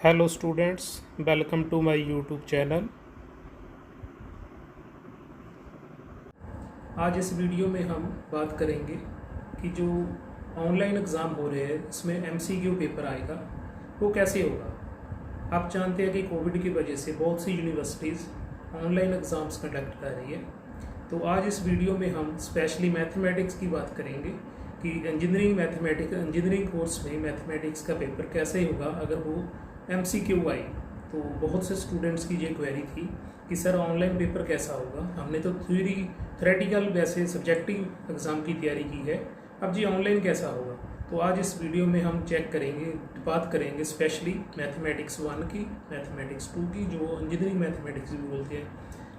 Hello students, welcome to my YouTube channel. आज इस video में हम बात करेंगे कि जो ऑनलाइन एग्ज़ाम हो रहे हैं इसमें एमसीक्यू पेपर आएगा वो कैसे होगा। आप जानते हैं कि कोविड की वजह से बहुत सी यूनिवर्सिटीज़ ऑनलाइन एग्ज़ाम्स कंडक्ट कर रही है। तो आज इस वीडियो में हम स्पेशली मैथमेटिक्स की बात करेंगे कि इंजीनियरिंग कोर्स में मैथमेटिक्स का पेपर कैसे होगा अगर वो एमसीक्यू आई। तो बहुत से स्टूडेंट्स की ये क्वेरी थी कि सर ऑनलाइन पेपर कैसा होगा। हमने तो थ्योरेटिकल वैसे सब्जेक्टिव एग्ज़ाम की तैयारी की है, अब जी ऑनलाइन कैसा होगा। तो आज इस वीडियो में हम चेक करेंगे, बात करेंगे स्पेशली मैथमेटिक्स 1 की, मैथमेटिक्स 2 की, जो इंजीनियरिंग मैथमेटिक्स भी बोलते हैं,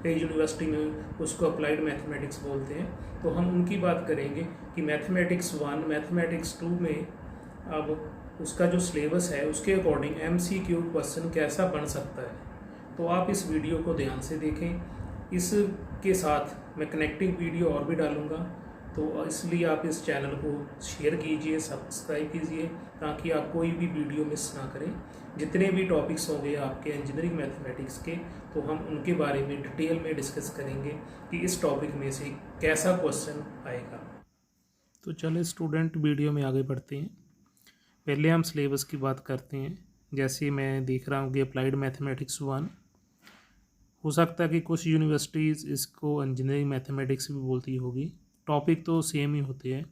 कई यूनिवर्सिटी में उसको अप्लाइड मैथमेटिक्स बोलते हैं। तो हम उनकी बात करेंगे कि मैथमेटिक्स 1 मैथमेटिक्स 2 में अब उसका जो सिलेबस है उसके अकॉर्डिंग एमसीक्यू क्वेश्चन कैसा बन सकता है। तो आप इस वीडियो को ध्यान से देखें। इसके साथ मैं कनेक्टिंग वीडियो और भी डालूँगा, तो इसलिए आप इस चैनल को शेयर कीजिए, सब्सक्राइब कीजिए, ताकि आप कोई भी वीडियो मिस ना करें। जितने भी टॉपिक्स होंगे आपके इंजीनियरिंग मैथमेटिक्स के, तो हम उनके बारे में डिटेल में डिस्कस करेंगे कि इस टॉपिक में से कैसा क्वेश्चन आएगा। तो चलिए स्टूडेंट, वीडियो में आगे बढ़ते हैं। पहले हम सिलेबस की बात करते हैं। जैसे मैं देख रहा हूँ कि अप्लाइड मैथमेटिक्स 1, हो सकता है कि कुछ यूनिवर्सिटीज़ इसको इंजीनियरिंग मैथमेटिक्स भी बोलती होगी, टॉपिक तो सेम ही होते हैं।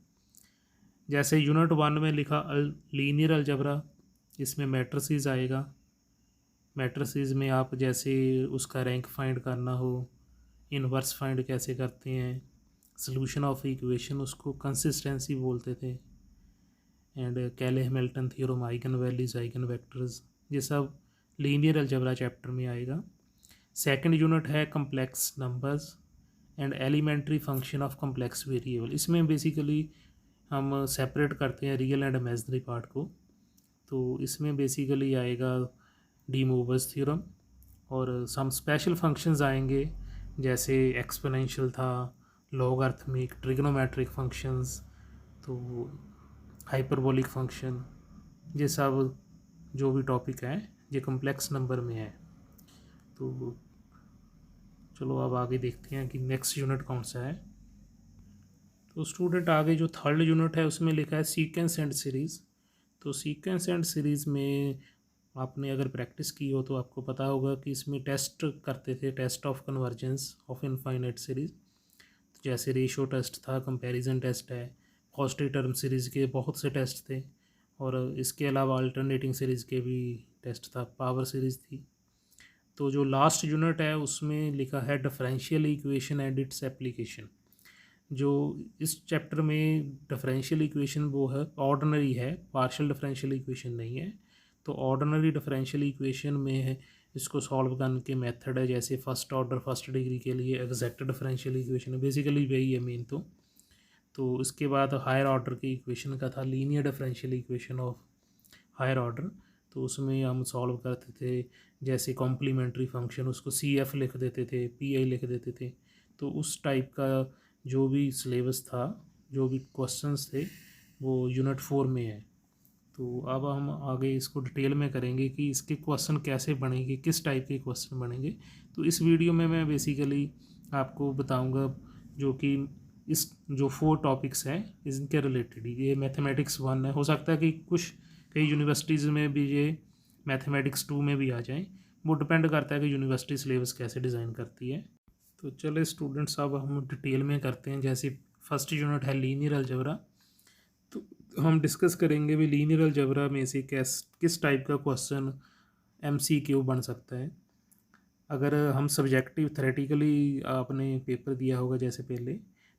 जैसे यूनिट 1 में लिखा लीनियर अलजबरा, इसमें मैट्रिसेस आएगा। मैट्रिसेस में आप जैसे उसका रैंक फाइंड करना हो, इनवर्स फाइंड कैसे करते हैं, सॉल्यूशन ऑफ इक्वेशन, उसको कंसिस्टेंसी बोलते थे, and Cayley Hamilton theorem, eigen values, eigen vectors, ये सब लीनियर अलजबरा चैप्टर में आएगा। सेकंड यूनिट है complex numbers and elementary function of complex variable. इसमें बेसिकली हम सेपरेट करते हैं रियल एंड इमेजिनरी पार्ट को। तो इसमें बेसिकली आएगा डी मूवर्स थ्योरम, और सम स्पेशल फंक्शंस आएंगे जैसे एक्सपोनेंशियल था, लॉगरिथमिक, ट्रिग्नोमेट्रिक फंक्शंस, तो हाइपरबोलिक फंक्शन, ये सब जो भी टॉपिक है ये कम्प्लेक्स नंबर में है। तो चलो अब आगे देखते हैं कि नेक्स्ट यूनिट कौन सा है। तो स्टूडेंट, आगे जो थर्ड यूनिट है उसमें लिखा है सीक्वेंस एंड सीरीज़। तो सीक्वेंस एंड सीरीज़ में आपने अगर प्रैक्टिस की हो तो आपको पता होगा कि इसमें टेस्ट करते थे, test of convergence of infinite series. जैसे रेशियो टेस्ट था, कंपैरिजन टेस्ट है, कॉस्ट टर्म सीरीज़ के बहुत से टेस्ट थे, और इसके अलावा अल्टरनेटिंग सीरीज़ के भी टेस्ट था, पावर सीरीज़ थी। तो जो लास्ट यूनिट है उसमें लिखा है differential equation and its application. जो इस चैप्टर में डिफरेंशियल इक्वेशन वो है ऑर्डिनरी है, पार्शियल डिफरेंशियल इक्वेशन नहीं है। तो ऑर्डिनरी डिफरेंशियल इक्वेशन में है, इसको सॉल्व करने के मेथड है, जैसे फर्स्ट ऑर्डर फर्स्ट डिग्री के लिए एग्जैक्ट डिफरेंशियल इक्वेशन है, बेसिकली वही है मेन। तो इसके बाद हायर ऑर्डर की इक्वेशन का था linear differential equation of higher order. तो उसमें हम सॉल्व करते थे, जैसे कॉम्प्लीमेंट्री फंक्शन, उसको सी एफ लिख देते थे, पी आई लिख देते थे। तो उस टाइप का जो भी सिलेबस था, जो भी क्वेश्चंस थे, वो यूनिट 4 में है। तो अब हम आगे इसको डिटेल में करेंगे कि इसके क्वेश्चन कैसे बनेंगे, किस टाइप के क्वेश्चन बनेंगे। तो इस वीडियो में मैं बेसिकली आपको बताऊंगा जो कि इस जो 4 टॉपिक्स हैं इनके रिलेटेड ही। ये मैथमेटिक्स 1 है, हो सकता है कि कुछ कई यूनिवर्सिटीज़ में भी ये मैथमेटिक्स 2 में भी आ जाएं, वो डिपेंड करता है कि यूनिवर्सिटी सिलेबस कैसे डिज़ाइन करती है। तो चले स्टूडेंट्स, अब हम डिटेल में करते हैं। जैसे फर्स्ट यूनिट है लीनियर अलजेब्रा, तो हम डिस्कस करेंगे भी लीनियर अलजेब्रा में से किस टाइप का क्वेश्चन एमसीक्यू बन सकता है। अगर हम सब्जेक्टिव थ्योरेटिकली आपने पेपर दिया होगा जैसे पहले,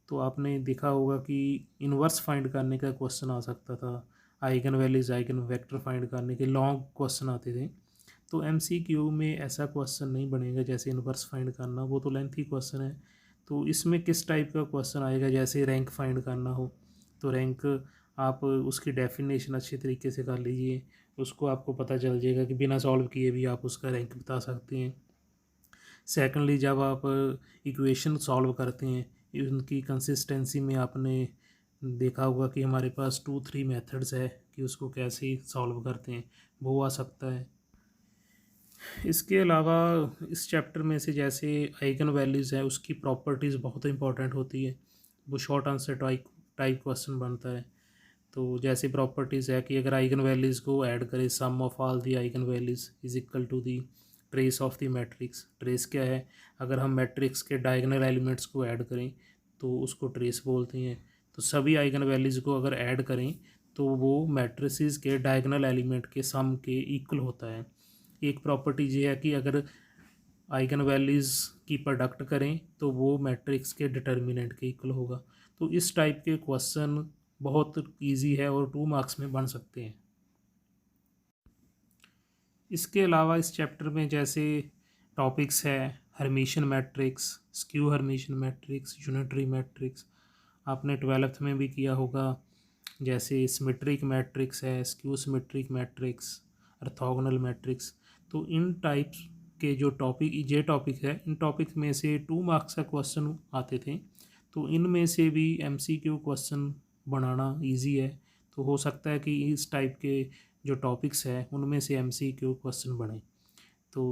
तो आपने देखा होगा कि इन्वर्स फाइंड करने का क्वेश्चन आ सकता था, eigen values eigen vector find करने के लॉन्ग क्वेश्चन आते थे। तो एमसीक्यू में ऐसा क्वेश्चन नहीं बनेगा, जैसे इन्वर्स फाइंड करना वो तो लेंथी क्वेश्चन है। तो इसमें किस टाइप का क्वेश्चन आएगा, जैसे रैंक फाइंड करना हो, तो रैंक आप उसकी डेफिनेशन अच्छे तरीके से कर लीजिए, उसको आपको पता चल जाएगा कि बिना सॉल्व किए भी आप उसका रैंक बता सकते हैं। सेकेंडली, जब आप इक्वेशन सॉल्व करते हैं, उनकी कंसिस्टेंसी में आपने देखा होगा कि हमारे पास 2-3 मेथड्स है कि उसको कैसे सॉल्व करते हैं, वो आ सकता है। इसके अलावा इस चैप्टर में से जैसे आइगन वैल्यूज़ है उसकी प्रॉपर्टीज़ बहुत इंपॉर्टेंट होती है, वो short answer type type question बनता है। तो जैसे प्रॉपर्टीज़ है कि अगर आइगन वैल्यूज़ को ऐड करें, sum of all the eigen values is equal to the trace of the matrix. Trace क्या है? अगर हम मैट्रिक्स के डायगोनल एलिमेंट्स को ऐड करें तो उसको ट्रेस बोलते हैं। तो सभी आइगन वैल्यूज़ को अगर ऐड करें तो वो मैट्रिसेस के डायगोनल एलिमेंट के सम के इक्वल होता है। एक प्रॉपर्टी ये है कि अगर आइगन वैल्यूज़ की प्रोडक्ट करें तो वो मैट्रिक्स के डिटर्मिनेंट के इक्वल होगा। तो इस टाइप के क्वेश्चन बहुत इजी है और 2 मार्क्स में बन सकते हैं। इसके अलावा इस चैप्टर में जैसे टॉपिक्स है Hermitian matrix, skew Hermitian matrix, unitary matrix, आपने 12th में भी किया होगा। जैसे सिमेट्रिक मैट्रिक्स है, skew symmetric matrix, orthogonal matrix. तो इन टाइप्स के जो टॉपिक ये टॉपिक है, इन टॉपिक में से 2 मार्क्स का क्वेश्चन आते थे। तो इनमें से भी एमसीक्यू क्वेश्चन बनाना इजी है। तो हो सकता है कि इस टाइप के जो टॉपिक्स हैं उनमें से एमसीक्यू क्वेश्चन बने। तो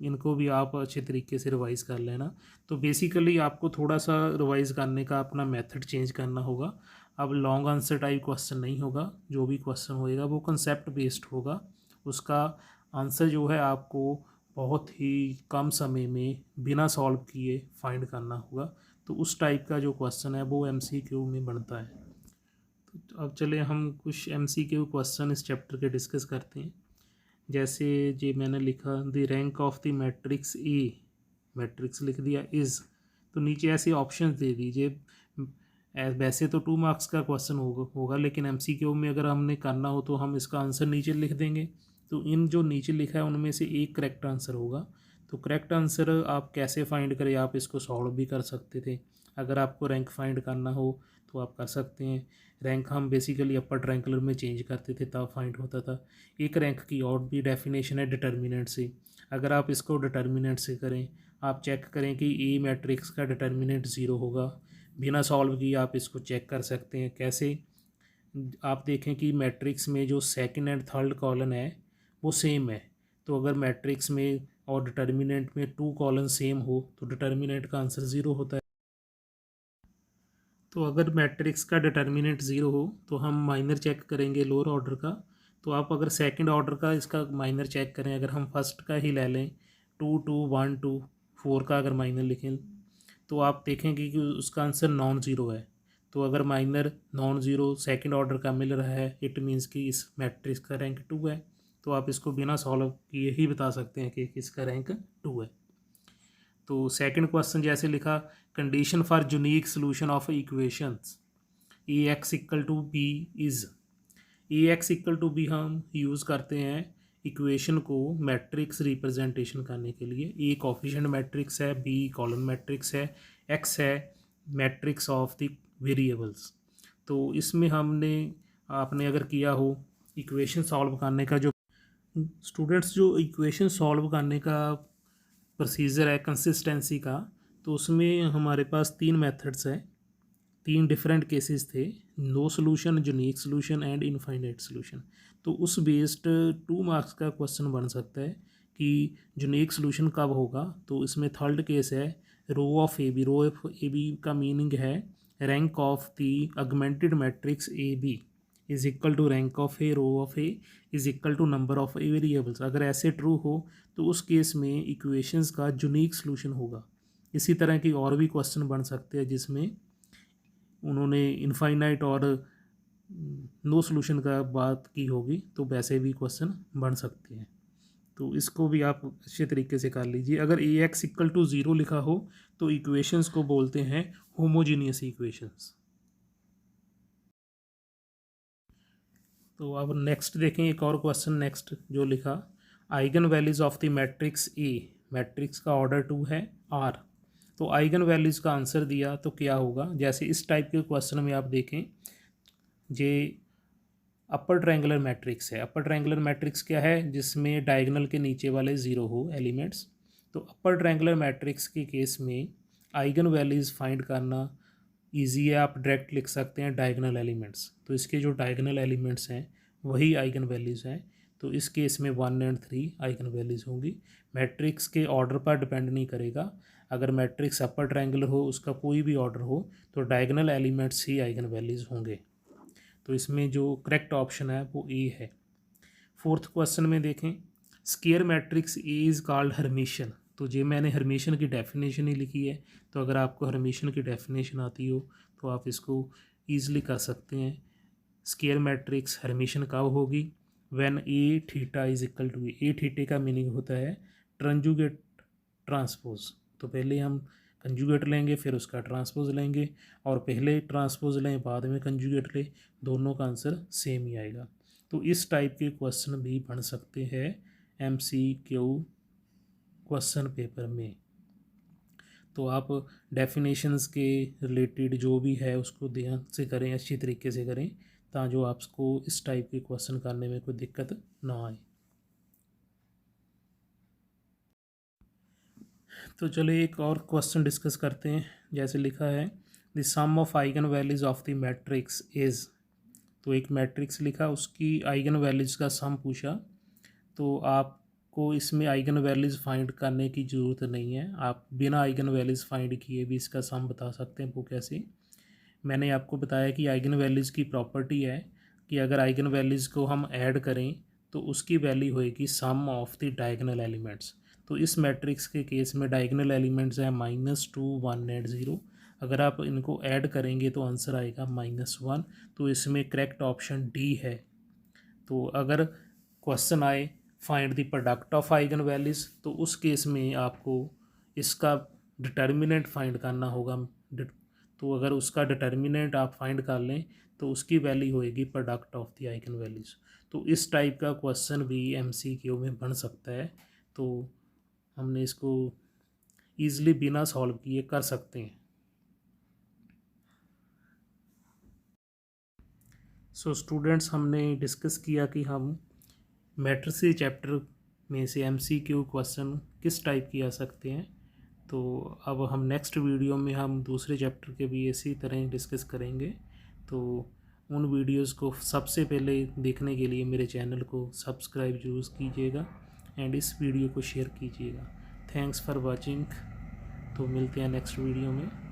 इनको भी आप अच्छे तरीके से रिवाइज़ कर लेना। तो बेसिकली आपको थोड़ा सा रिवाइज़ करने का अपना मेथड चेंज करना होगा। अब लॉन्ग आंसर टाइप क्वेश्चन नहीं होगा, जो भी क्वेश्चन होएगा वो कंसेप्ट बेस्ड होगा। उसका आंसर जो है आपको बहुत ही कम समय में बिना सॉल्व किए फाइंड करना होगा। तो उस टाइप का जो क्वेश्चन है वो एमसीक्यू में बनता है। तो अब चले हम कुछ एमसीक्यू क्वेश्चन इस चैप्टर के डिस्कस करते हैं। जैसे जे मैंने लिखा the rank of the matrix A, matrix लिख दिया इज़। तो नीचे ऐसे ऑप्शन दे दीजिए। वैसे तो 2 मार्क्स का क्वेश्चन होगा लेकिन एमसीक्यू में अगर हमने करना हो तो हम इसका आंसर नीचे लिख देंगे। तो इन जो नीचे लिखा है उनमें से एक करेक्ट आंसर होगा। तो करेक्ट आंसर आप कैसे फाइंड करें, आप इसको सॉल्व भी कर सकते थे। अगर आपको रैंक फाइंड करना हो तो आप कर सकते हैं। रैंक हम बेसिकली अपर ट्रायंगुलर में चेंज करते थे तब फाइंड होता था। एक रैंक की और भी डेफिनेशन है डिटर्मिनेंट से। अगर आप इसको डिटर्मिनेंट से करें, आप चेक करें कि ए मैट्रिक्स का डिटर्मिनेंट 0 होगा। बिना सॉल्व किए आप इसको चेक कर सकते हैं। कैसे? आप देखें कि मैट्रिक्स में जो सेकंड एंड थर्ड कॉलम है वो सेम है। तो अगर मैट्रिक्स में और डिटर्मिनेंट में 2 कॉलम सेम हो तो डिटर्मिनेंट का आंसर 0 होता है। तो अगर मैट्रिक्स का डिटर्मिनेंट 0 हो तो हम माइनर चेक करेंगे लोअर ऑर्डर का। तो आप अगर सेकंड ऑर्डर का इसका माइनर चेक करें, अगर हम फर्स्ट का ही ले लें 2 2 1 2 4 का अगर माइनर लिखें तो आप देखेंगे कि उसका आंसर नॉन ज़ीरो है। तो अगर minor non zero second order का मिल रहा है इट मीन्स कि इस मैट्रिक्स का रैंक 2 है। तो आप इसको बिना सॉल्व किए ही बता सकते हैं कि इसका रैंक 2 है। तो सेकंड क्वेश्चन जैसे लिखा condition for unique solution of equations A X equal to B is. A X equal to B हम यूज़ करते हैं इक्वेशन को मैट्रिक्स रिप्रेजेंटेशन करने के लिए। ए कोफिशिएंट मैट्रिक्स है, बी कॉलम मैट्रिक्स है, एक्स है मैट्रिक्स ऑफ द वेरिएबल्स। तो इसमें हमने आपने अगर किया हो इक्वेशन सॉल्व करने का, जो स्टूडेंट्स जो इक्वेशन सॉल्व करने का प्रोसीजर है कंसिस्टेंसी का, तो उसमें हमारे पास 3 मेथड्स हैं, 3 डिफरेंट केसेस थे। No solution, unique solution and infinite solution. तो उस बेस्ड 2 मार्क्स का क्वेश्चन बन सकता है कि यूनिक सोल्यूशन कब होगा। तो इसमें थर्ड केस है rho of A B. Rho of A B का मीनिंग है rank of the augmented matrix A B is equal to rank of A rho of A is equal to number of A variables. अगर ऐसे true हो तो उस case में equations का unique solution होगा। इसी तरह की और भी क्वेश्चन बन सकते हैं जिसमें उन्होंने इनफाइनाइट और नो सोल्यूशन का बात की होगी, तो वैसे भी क्वेश्चन बन सकते हैं। तो इसको भी आप अच्छे तरीके से कर लीजिए। अगर ए एक्स इक्वल टू 0 लिखा हो तो इक्वेशंस को बोलते हैं होमोजीनियस इक्वेशंस। तो अब नेक्स्ट देखें एक और क्वेश्चन नेक्स्ट जो लिखा eigen values of the matrix A. Matrix का ऑर्डर 2 है आर। तो आइगन वैल्यूज़ का आंसर दिया तो क्या होगा। जैसे इस टाइप के क्वेश्चन में आप देखें जे अपर ट्रायंगुलर मैट्रिक्स है। अपर ट्रायंगुलर मैट्रिक्स क्या है? जिसमें डायगोनल के नीचे वाले 0 हो एलिमेंट्स। तो अपर ट्रायंगुलर मैट्रिक्स के केस में आइगन वैल्यूज़ फाइंड करना ईजी है। आप डायरेक्ट लिख सकते हैं डायगोनल एलिमेंट्स। तो इसके जो डायगोनल एलिमेंट्स हैं वही आइगन वैल्यूज़ हैं। तो इस केस में 1 और 3 आइगन वैल्यूज़ होंगी। मैट्रिक्स के ऑर्डर पर डिपेंड नहीं करेगा। अगर मैट्रिक्स अपर ट्रायंगुलर हो, उसका कोई भी ऑर्डर हो, तो डायगोनल एलिमेंट्स ही आइगन वैल्यूज़ होंगे। तो इसमें जो करेक्ट ऑप्शन है वो ए है। फोर्थ क्वेश्चन में देखें, square matrix A is called Hermitian. तो ये मैंने हर्मिशियन की डेफिनेशन ही लिखी है। तो अगर आपको हर्मिशियन की डेफिनेशन आती हो तो आप इसको ईजिली कर सकते हैं। स्केयर मैट्रिक्स हर्मिशियन कब होगी? When A theta is equal to A theta का मीनिंग होता है कंजुगेट ट्रांसपोज। तो पहले हम कंजुगेट लेंगे, फिर उसका ट्रांसपोज लेंगे, और पहले ट्रांसपोज लें बाद में कंजुगेट लें, दोनों का आंसर सेम ही आएगा। तो इस टाइप के क्वेश्चन भी बन सकते हैं MCQ क्वेश्चन पेपर में। तो आप डेफिनेशंस के रिलेटेड जो भी है उसको ध्यान से करें, अच्छी तरीके से करें, ताकि जो आपको इस टाइप के क्वेश्चन करने में कोई दिक्कत ना आए। तो चलिए एक और क्वेश्चन डिस्कस करते हैं। जैसे लिखा है, the sum of eigen values of the matrix is. तो एक मैट्रिक्स लिखा, उसकी आइगन वैल्यूज़ का सम पूछा। तो आपको इसमें आइगन वैल्यूज़ फाइंड करने की ज़रूरत नहीं है, आप बिना आइगन वैल्यूज़ फाइंड किए भी इसका सम बता सकते हैं। वो कैसे? मैंने आपको बताया कि आइगन वैल्यूज़ की प्रॉपर्टी है कि अगर आइगन वैल्यूज़ को हम ऐड करें तो उसकी वैल्यू होएगी सम ऑफ द डायगोनल एलिमेंट्स। तो इस मैट्रिक्स के केस में डायगोनल एलिमेंट्स हैं -2, 1 और 0। अगर आप इनको ऐड करेंगे तो आंसर आएगा -1। तो इसमें करेक्ट ऑप्शन डी है। तो अगर क्वेश्चन आए find the product of eigen values, तो उस केस में आपको इसका डिटर्मिनेंट फाइंड करना होगा। तो अगर उसका डिटर्मिनेंट आप फाइंड कर लें तो उसकी वैल्यू होएगी product of the eigen values. तो इस टाइप का क्वेश्चन भी MCQ में बन सकता है। तो हमने इसको ईज़िली बिना सॉल्व किए कर सकते हैं। सो स्टूडेंट्स, हमने डिस्कस किया कि हम मैट्रिसेस चैप्टर में से MCQ क्वेश्चन किस टाइप की आ सकते हैं। तो अब हम नेक्स्ट वीडियो में हम दूसरे चैप्टर के भी इसी तरह डिस्कस करेंगे। तो उन वीडियोस को सबसे पहले देखने के लिए मेरे चैनल को सब्सक्राइब जरूर कीजिएगा एंड इस वीडियो को शेयर कीजिएगा। Thanks for watching. तो मिलते हैं नेक्स्ट वीडियो में।